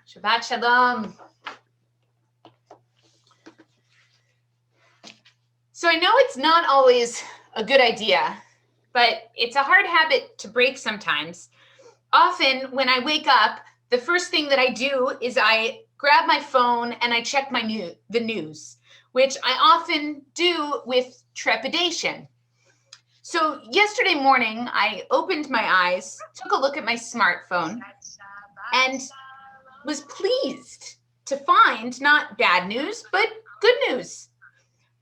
Shabbat Shalom. So I know it's not always a good idea, but it's a hard habit to break sometimes. Often when I wake up, the first thing that I do is I grab my phone and I check the news, which I often do with trepidation. So yesterday morning, I opened my eyes, took a look at my smartphone, and was pleased to find not bad news, but good news.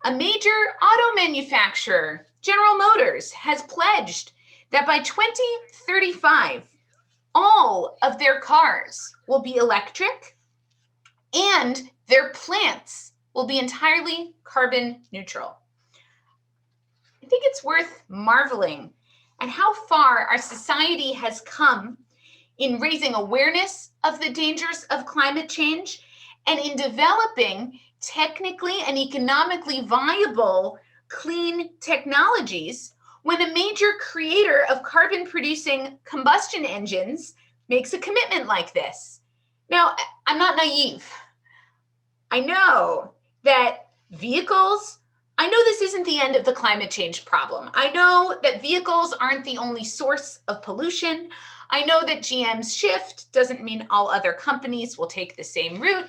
A major auto manufacturer, General Motors, has pledged that by 2035, all of their cars will be electric and their plants will be entirely carbon neutral. I think it's worth marveling at how far our society has come in raising awareness of the dangers of climate change and in developing technically and economically viable clean technologies when a major creator of carbon-producing combustion engines makes a commitment like this. Now, I'm not naive. I know that I know this isn't the end of the climate change problem. I know that vehicles aren't the only source of pollution. I know that GM's shift doesn't mean all other companies will take the same route.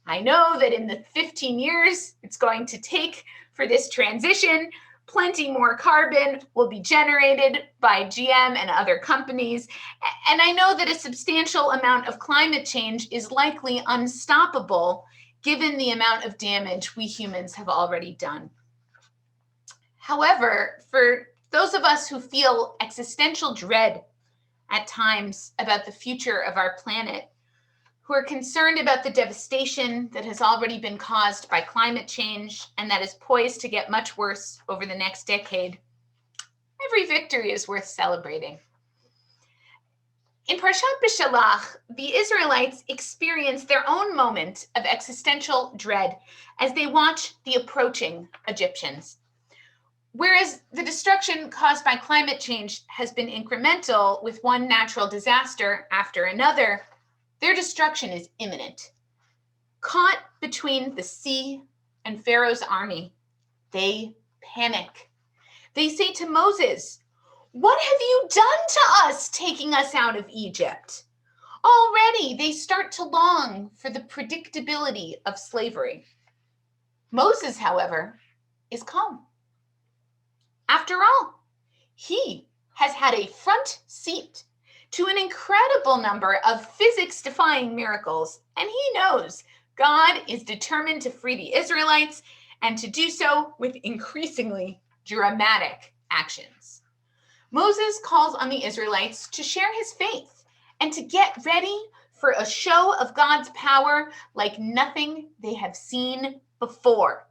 I know that in the 15 years it's going to take for this transition, plenty more carbon will be generated by GM and other companies. And I know that a substantial amount of climate change is likely unstoppable given the amount of damage we humans have already done. However, for those of us who feel existential dread at times about the future of our planet, who are concerned about the devastation that has already been caused by climate change and that is poised to get much worse over the next decade, every victory is worth celebrating. In Parshat B'Shalach, the Israelites experience their own moment of existential dread as they watch the approaching Egyptians. Whereas the destruction caused by climate change has been incremental with one natural disaster after another, their destruction is imminent. Caught between the sea and Pharaoh's army, they panic. They say to Moses, "What have you done to us, taking us out of Egypt?" Already they start to long for the predictability of slavery. Moses, however, is calm. After all, he has had a front seat to an incredible number of physics-defying miracles, and he knows God is determined to free the Israelites and to do so with increasingly dramatic actions. Moses calls on the Israelites to share his faith and to get ready for a show of God's power like nothing they have seen before.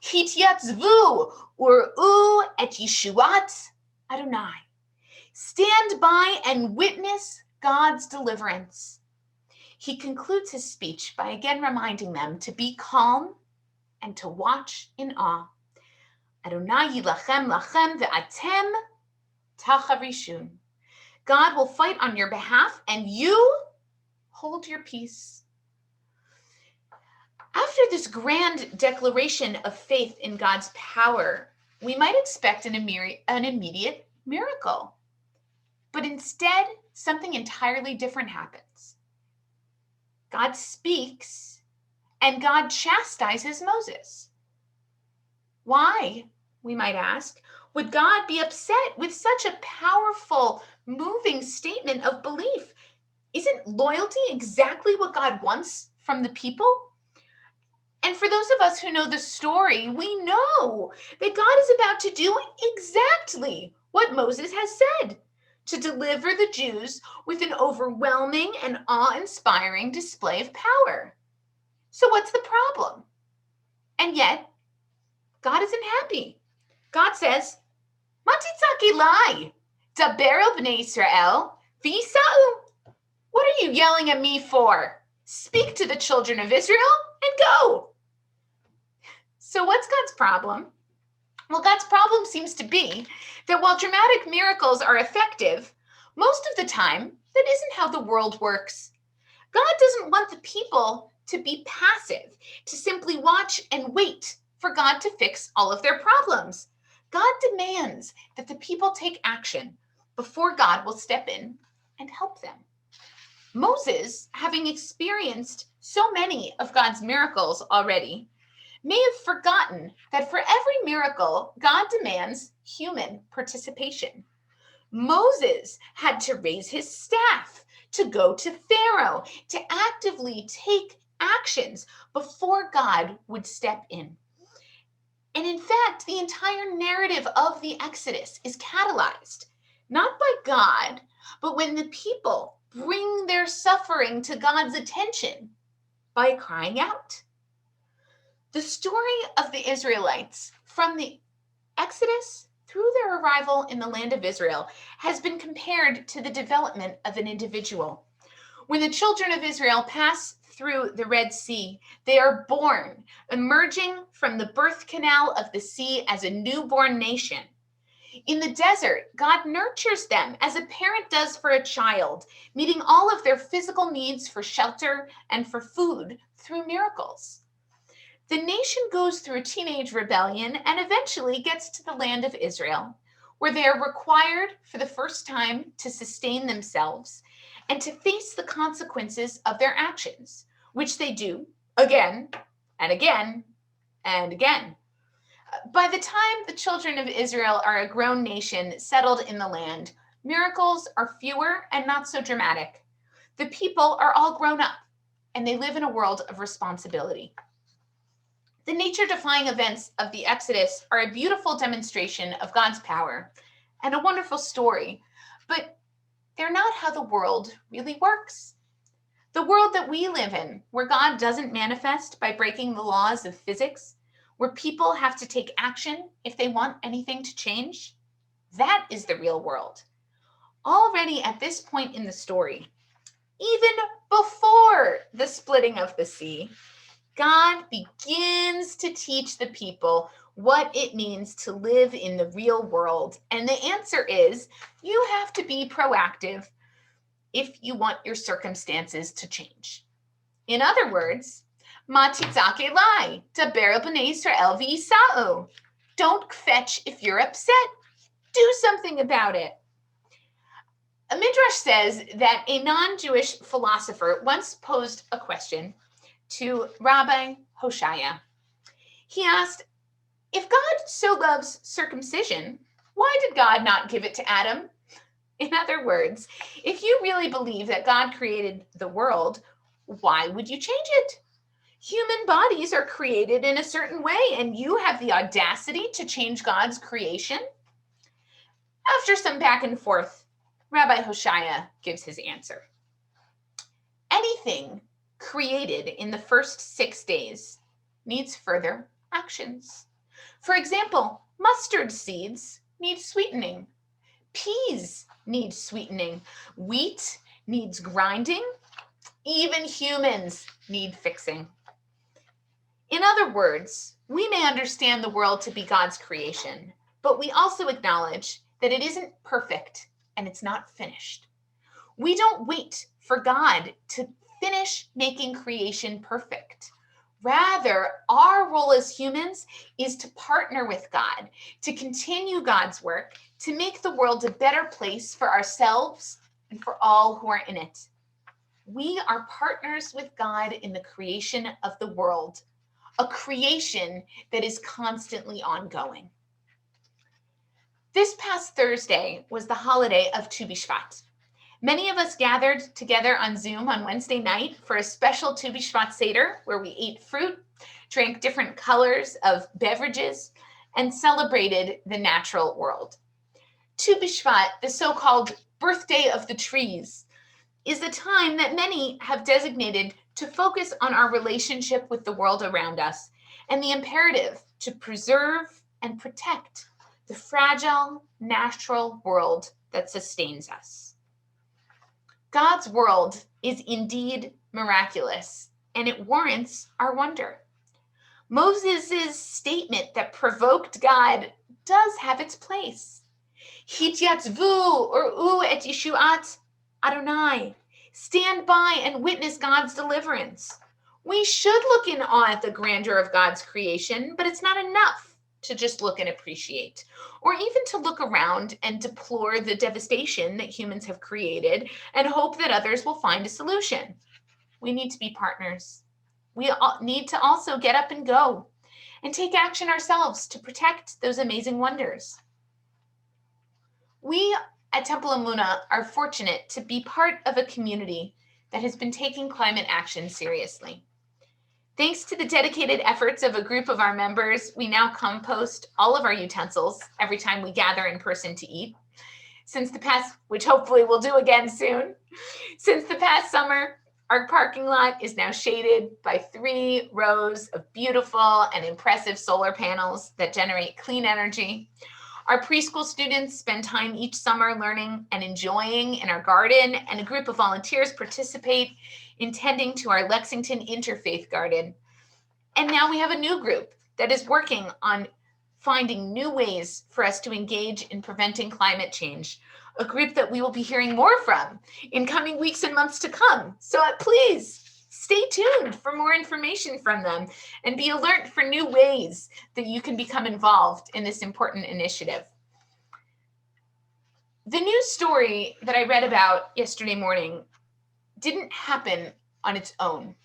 Hityatzvu ur'u et Yeshuat Adonai. Stand by and witness God's deliverance. He concludes his speech by again reminding them to be calm and to watch in awe. Adonai yilachem lachem ve'atem tacharishun. God will fight on your behalf and you hold your peace. After this grand declaration of faith in God's power, we might expect an immediate miracle. But instead, something entirely different happens. God speaks and God chastises Moses. Why, we might ask, would God be upset with such a powerful, moving statement of belief? Isn't loyalty exactly what God wants from the people? And for those of us who know the story, we know that God is about to do exactly what Moses has said, to deliver the Jews with an overwhelming and awe-inspiring display of power. So what's the problem? And yet, God isn't happy. God says, "Ma titzak elai, daber el bnei Yisrael v'yisa'u." What are you yelling at me for? Speak to the children of Israel and go. So what's God's problem? Well, God's problem seems to be that while dramatic miracles are effective, most of the time, that isn't how the world works. God doesn't want the people to be passive, to simply watch and wait for God to fix all of their problems. God demands that the people take action before God will step in and help them. Moses, having experienced so many of God's miracles already, may have forgotten that for every miracle, God demands human participation. Moses had to raise his staff, to go to Pharaoh, to actively take actions before God would step in. And in fact, the entire narrative of the Exodus is catalyzed, not by God, but when the people bring their suffering to God's attention by crying out. The story of the Israelites from the Exodus through their arrival in the land of Israel has been compared to the development of an individual. When the children of Israel pass through the Red Sea, they are born, emerging from the birth canal of the sea as a newborn nation. In the desert, God nurtures them as a parent does for a child, meeting all of their physical needs for shelter and for food through miracles. The nation goes through teenage rebellion and eventually gets to the land of Israel, where they are required for the first time to sustain themselves and to face the consequences of their actions, which they do again and again and again. By the time the children of Israel are a grown nation settled in the land, miracles are fewer and not so dramatic. The people are all grown up and they live in a world of responsibility. The nature-defying events of the Exodus are a beautiful demonstration of God's power and a wonderful story, but they're not how the world really works. The world that we live in, where God doesn't manifest by breaking the laws of physics, where people have to take action if they want anything to change, that is the real world. Already at this point in the story, even before the splitting of the sea, God begins to teach the people what it means to live in the real world. And the answer is you have to be proactive if you want your circumstances to change. In other words, Ma titzake lai, daber el b'nei Yisrael v'yisa'u. Don't kvetch if you're upset. Do something about it. A midrash says that a non-Jewish philosopher once posed a question to Rabbi Hoshaya. He asked, if God so loves circumcision, why did God not give it to Adam? In other words, if you really believe that God created the world, why would you change it? Human bodies are created in a certain way, and you have the audacity to change God's creation? After some back and forth, Rabbi Hoshaya gives his answer. Anything created in the first 6 days needs further actions. For example, mustard seeds need sweetening. Peas need sweetening. Wheat needs grinding. Even humans need fixing. In other words, we may understand the world to be God's creation, but we also acknowledge that it isn't perfect and it's not finished. We don't wait for God to finish making creation perfect. Rather, our role as humans is to partner with God, to continue God's work, to make the world a better place for ourselves and for all who are in it. We are partners with God in the creation of the world, a creation that is constantly ongoing. This past Thursday was the holiday of Tu B'Shvat. Many of us gathered together on Zoom on Wednesday night for a special Tu B'Shvat Seder where we ate fruit, drank different colors of beverages, and celebrated the natural world. Tu B'Shvat, the so-called birthday of the trees, is a time that many have designated to focus on our relationship with the world around us and the imperative to preserve and protect the fragile, natural world that sustains us. God's world is indeed miraculous, and it warrants our wonder. Moses' statement that provoked God does have its place. Hityatzvu or u et Yeshuat Adonai. stand by and witness God's deliverance. We should look in awe at the grandeur of God's creation, but it's not enough to just look and appreciate, or even to look around and deplore the devastation that humans have created and hope that others will find a solution. We need to be partners. We need to also get up and go and take action ourselves to protect those amazing wonders. We at Temple Amuna are fortunate to be part of a community that has been taking climate action seriously. Thanks to the dedicated efforts of a group of our members, we now compost all of our utensils every time we gather in person to eat. Which hopefully we'll do again soon. Since the past summer, our parking lot is now shaded by 3 rows of beautiful and impressive solar panels that generate clean energy. Our preschool students spend time each summer learning and enjoying in our garden, and a group of volunteers participate in tending to our Lexington Interfaith Garden. And now we have a new group that is working on finding new ways for us to engage in preventing climate change, a group that we will be hearing more from in coming weeks and months to come. So please stay tuned for more information from them and be alert for new ways that you can become involved in this important initiative. The news story that I read about yesterday morning didn't happen on its own.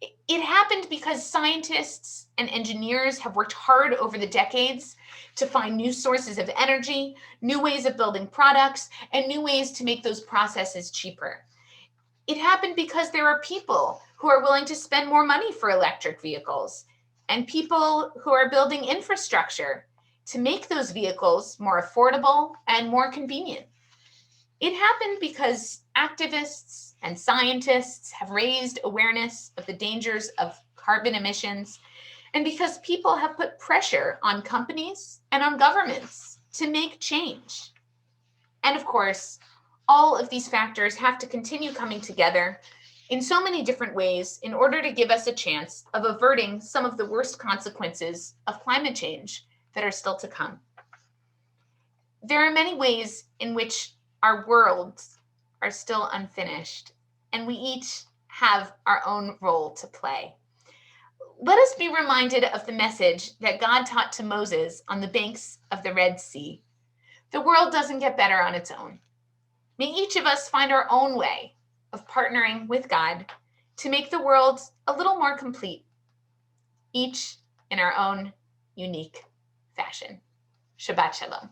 It happened because scientists and engineers have worked hard over the decades to find new sources of energy, new ways of building products, and new ways to make those processes cheaper. It happened because there are people who are willing to spend more money for electric vehicles, and people who are building infrastructure to make those vehicles more affordable and more convenient. It happened because activists and scientists have raised awareness of the dangers of carbon emissions, and because people have put pressure on companies and on governments to make change. And of course, all of these factors have to continue coming together in so many different ways in order to give us a chance of averting some of the worst consequences of climate change that are still to come. There are many ways in which our worlds are still unfinished, and we each have our own role to play. Let us be reminded of the message that God taught to Moses on the banks of the Red Sea. The world doesn't get better on its own. May each of us find our own way of partnering with God to make the world a little more complete, each in our own unique fashion. Shabbat Shalom.